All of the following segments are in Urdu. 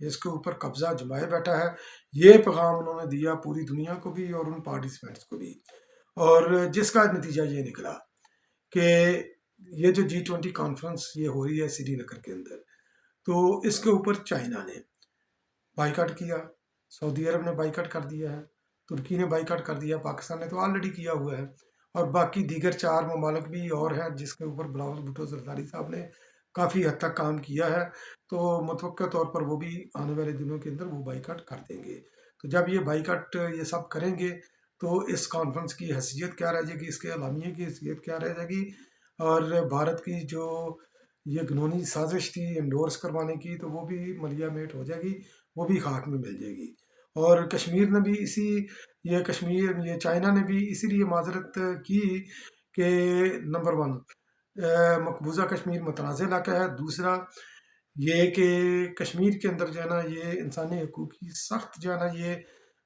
اس کے اوپر قبضہ جمائے بیٹھا ہے. یہ پیغام انہوں نے دیا پوری دنیا کو بھی اور ان پارٹیسپینٹس کو بھی، اور جس کا نتیجہ یہ نکلا کہ یہ جو G20 کانفرنس یہ ہو رہی ہے سری نگر کے اندر، تو اس کے اوپر چائنا نے بائیکاٹ کیا، سعودی عرب نے بائیکاٹ کر دیا ہے، ترکی نے بائیکاٹ کر دیا، پاکستان نے تو آلریڈی کیا ہوا ہے، اور باقی دیگر 4 ممالک بھی اور ہیں جس کے اوپر بلاول بھٹو زرداری صاحب نے کافی حد تک کام کیا ہے. تو متوقع طور پر وہ بھی آنے والے دنوں کے اندر وہ بائیکاٹ کر دیں گے. تو جب یہ بائیکاٹ یہ سب کریں گے تو اس کانفرنس کی حیثیت کیا رہ جائے گی، اس کے اعلامیے کی حیثیت کیا رہ جائے گی، اور بھارت کی جو یہ گھنونی سازش تھی انڈورس کروانے کی تو وہ بھی ملیا میٹ ہو جائے گی، وہ بھی خاک میں مل جائے گی. اور کشمیر نے بھی یہ چائنا نے بھی اسی لیے معذرت کی کہ نمبر 1 مقبوضہ کشمیر متنازع علاقہ ہے، دوسرا یہ کہ کشمیر کے اندر جو ہے نا یہ انسانی حقوق کی سخت جو ہے نا یہ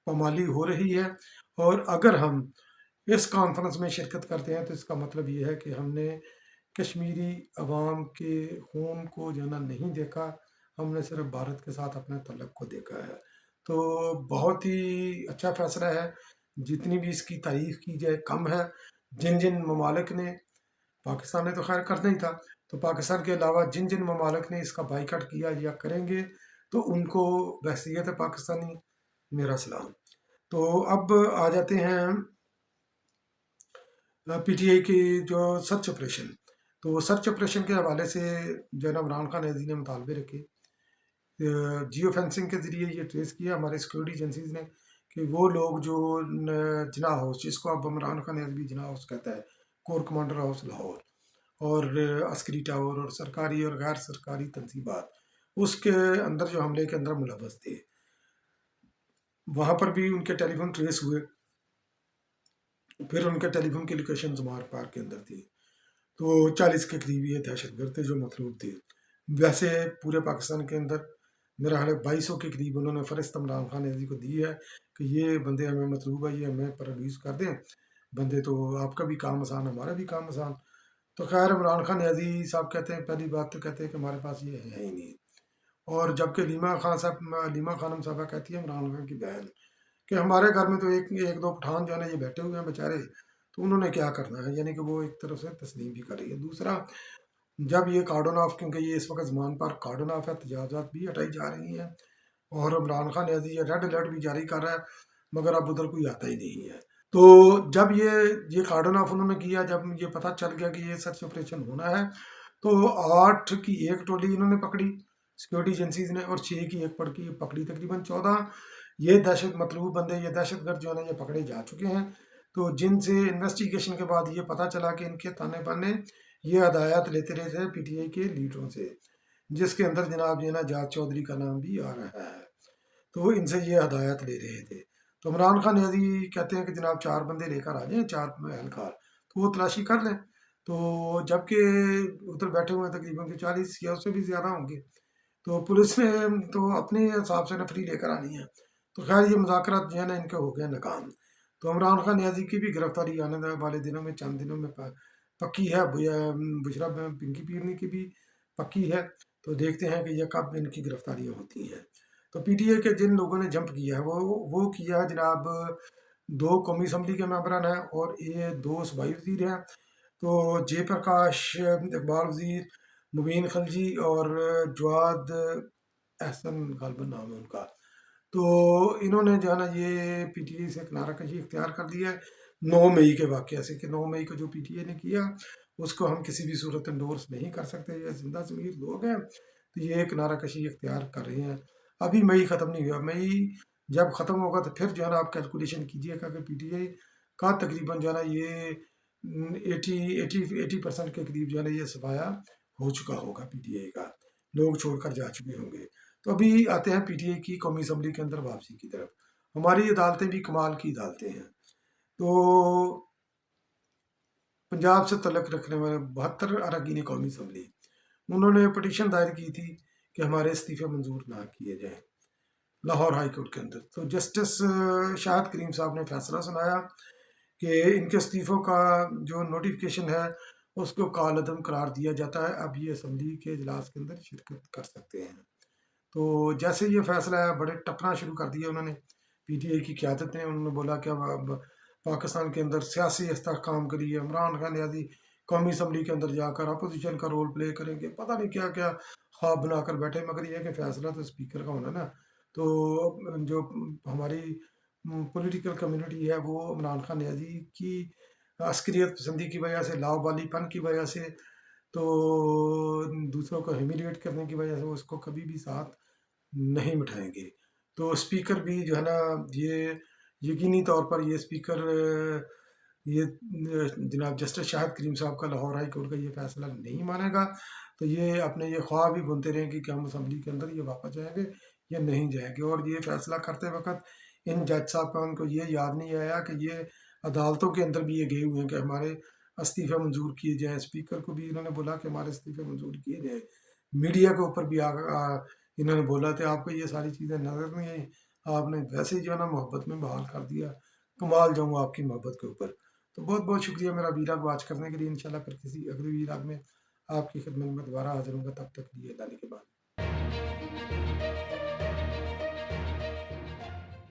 پامالی ہو رہی ہے. اور اگر ہم اس کانفرنس میں شرکت کرتے ہیں تو اس کا مطلب یہ ہے کہ ہم نے کشمیری عوام کے خون کو جو ہے نا نہیں دیکھا، ہم نے صرف بھارت کے ساتھ اپنے تعلق کو دیکھا ہے. تو بہت ہی اچھا فیصلہ ہے، جتنی بھی اس کی تعریف کی جائے کم ہے. جن ممالک نے، پاکستان نے تو خیر کرنا ہی تھا، تو پاکستان کے علاوہ جن ممالک نے اس کا بائیکاٹ کیا یا کریں گے تو ان کو بحیثیت پاکستانی میرا سلام. تو اب آ جاتے ہیں پی ٹی آئی کی جو سرچ آپریشن. تو سرچ آپریشن کے حوالے سے جناب عمران خان عزیز نے مطالبے رکھے، جیو فینسنگ کے ذریعے یہ ٹریس کیا ہمارے سیکورٹی ایجنسیز نے کہ وہ لوگ جو جناح ہاؤس، جس کو اب عمران خان عزیز جناح ہاؤس کہتا ہے، کور کمانڈر ہاؤس لاہور، اور عسکری ٹاور اور سرکاری اور غیر سرکاری تنصیبات اس کے اندر جو حملے کے اندر ملوث تھے، وہاں پر بھی ان کے ٹیلی فون ٹریس ہوئے. پھر ان کے ٹیلی فون کی لوکیشن زمار پارک کے اندر تھی. تو 40 کے قریب یہ دہشت گرد تھے جو مطلوب تھے. ویسے پورے پاکستان کے اندر میرا خیال ہے 2200 کے قریب انہوں نے فہرست عمران خان عزیز کو دی ہے کہ یہ بندے ہمیں مطلوب ہے، یہ ہمیں پروڈیوس کر دیں بندے، تو آپ کا بھی کام آسان، ہمارا بھی کام آسان. تو خیر عمران خان عزیز صاحب کہتے ہیں، پہلی بات تو کہتے ہیں کہ ہمارے پاس یہ ہے ہی نہیں. اور جبکہ لیما خانم صاحبہ کہتی ہے عمران خان کی بہن کہ ہمارے گھر میں تو ایک دو پٹھان جو ہے نا یہ بیٹھے ہوئے ہیں بیچارے، تو انہوں نے کیا کرنا ہے، یعنی کہ وہ ایک طرف سے تسلیم بھی کر رہی ہے. دوسرا، جب یہ کارڈن آف، کیونکہ یہ اس وقت زمان پر کارڈن آف ہے، تجاوزات بھی ہٹائی جا رہی ہیں، اور عمران خان عزیز یہ ریڈ الرٹ بھی جاری کر رہا ہے، مگر اب ادھر کوئی آتا ہی نہیں ہے. تو جب یہ کارڈن آف انہوں نے کیا، جب یہ پتہ چل گیا کہ یہ سرچ آپریشن ہونا ہے، تو 8 کی ایک ٹولی انہوں نے پکڑی سیکورٹی ایجنسیز نے، اور 6 کی ایک پکڑی، تقریباً 14 یہ مطلوب بندے، یہ دہشت گرد جو ہے نا یہ پکڑے جا چکے ہیں. تو جن سے انویسٹیگیشن کے بعد یہ پتہ چلا کہ ان کے تانے بانے یہ ہدایات لیتے رہے تھے پی ٹی آئی کے لیڈروں سے، جس کے اندر جناب یہ نا جاج چودھری کا نام بھی آ رہا ہے. تو ان سے یہ ہدایات لے رہے تھے. تو عمران خان عزیز کہتے ہیں کہ جناب 4 بندے لے کر آ جائیں، 4 اہلکار، تو وہ تلاشی کر لیں. تو جبکہ ادھر بیٹھے ہوئے تقریباً 40 یا اس سے بھی زیادہ ہوں گے، تو پولیس نے تو اپنے حساب سے نفری لے کر آنی ہے. تو خیر یہ مذاکرات جو ہے نا ان کے ہو گئے ناکام. تو عمران خان نیازی کی بھی گرفتاری آنے والے دنوں میں، چند دنوں میں پکی ہے. بشرا پنکی پیرنی کی بھی پکی ہے. تو دیکھتے ہیں کہ یہ کب ان کی گرفتاریاں ہوتی ہیں. تو پی ٹی اے کے جن لوگوں نے جمپ کیا ہے وہ کیا جناب 2 قومی اسمبلی کے ممبران ہیں اور یہ 2 صوبائی وزیر ہیں. تو جے پرکاش اقبال وزیر، مبین خلجی اور جواد احسن غالباً نام ہے ان کا. تو انہوں نے جو ہے نا یہ پی ٹی آئی سے کنارہ کشی اختیار کر دیا ہے 9 مئی کے واقعہ سے، کہ 9 مئی کو جو پی ٹی آئی نے کیا اس کو ہم کسی بھی صورت انڈورس نہیں کر سکتے. یہ زندہ ضمیر لوگ ہیں، تو یہ کنارہ کشی اختیار کر رہے ہیں. ابھی مئی ختم نہیں ہوا، مئی جب ختم ہوگا تو پھر جو ہے نا آپ کیلکولیشن کیجئے گا کہ پی ٹی آئی کا تقریباً جو ہے نا یہ 80% کے قریب جو ہے نا یہ صفایا ہو چکا ہوگا پی ٹی آئی کا، لوگ چھوڑ کر جا چکے ہوں گے. تو ابھی آتے ہیں پی ٹی آئی کی قومی اسمبلی کے اندر واپسی کی طرف. ہماری عدالتیں بھی کمال کی عدالتیں ہیں. تو پنجاب سے تعلق رکھنے والے 72 اراکین قومی اسمبلی، انہوں نے پٹیشن دائر کی تھی کہ ہمارے استعفے منظور نہ کیے جائیں لاہور ہائی کورٹ کے اندر. تو جسٹس شاہد کریم صاحب نے فیصلہ سنایا کہ ان کے استعفوں کا جو نوٹیفیکیشن ہے اس کو کالعدم قرار دیا جاتا ہے، اب یہ اسمبلی کے اجلاس کے اندر شرکت کر سکتے ہیں. تو جیسے یہ فیصلہ ہے بڑے ٹپنا شروع کر دیا انہوں نے پی ٹی آئی کی قیادت نے. انہوں نے بولا کہ اب پاکستان کے اندر سیاسی استحکام کے لیے عمران خان نیازی قومی اسمبلی کے اندر جا کر اپوزیشن کا رول پلے کریں گے. پتہ نہیں کیا کیا خواب بنا کر بیٹھے، مگر یہ ہے کہ فیصلہ تو اسپیکر کا ہونا نا. تو جو ہماری پولیٹیکل کمیونٹی ہے وہ عمران خان نیازی کی عسکریت پسندی کی وجہ سے، لاؤبالی پن کی وجہ سے، تو دوسروں کو ہیمیلیٹ کرنے کی وجہ سے وہ اس کو کبھی بھی ساتھ نہیں بٹھائیں گے. تو اسپیکر بھی جو ہے نا، یہ یقینی طور پر یہ اسپیکر یہ جناب جسٹس شاہد کریم صاحب کا لاہور ہائی کورٹ کا یہ فیصلہ نہیں مانے گا. تو یہ اپنے یہ خواب بھی بنتے رہیں گے کہ ہم اسمبلی کے اندر یہ واپس جائیں گے یا نہیں جائیں گے. اور یہ فیصلہ کرتے وقت ان جج صاحب کا ان کو یہ یاد نہیں آیا کہ یہ عدالتوں کے اندر بھی یہ گئے ہوئے ہیں کہ ہمارے استعفے منظور کیے جائیں. اسپیکر کو بھی انہوں نے بولا کہ ہمارے استعفے منظور کیے جائیں. میڈیا کے اوپر بھی انہوں نے بولا تھا آپ کو یہ ساری چیزیں نظر نہیں آئیں، آپ نے ویسے ہی جو ہے نا محبت میں بحال کر دیا. کمال جاؤں آپ کی محبت کے اوپر. تو بہت بہت شکریہ میرا ویلاگ واچ کرنے کے لیے. انشاءاللہ پھر کسی اگلے ویلاگ میں آپ کی خدمت میں دوبارہ حاضر ہوں گا. تب تک لیے اللہ کے بعد.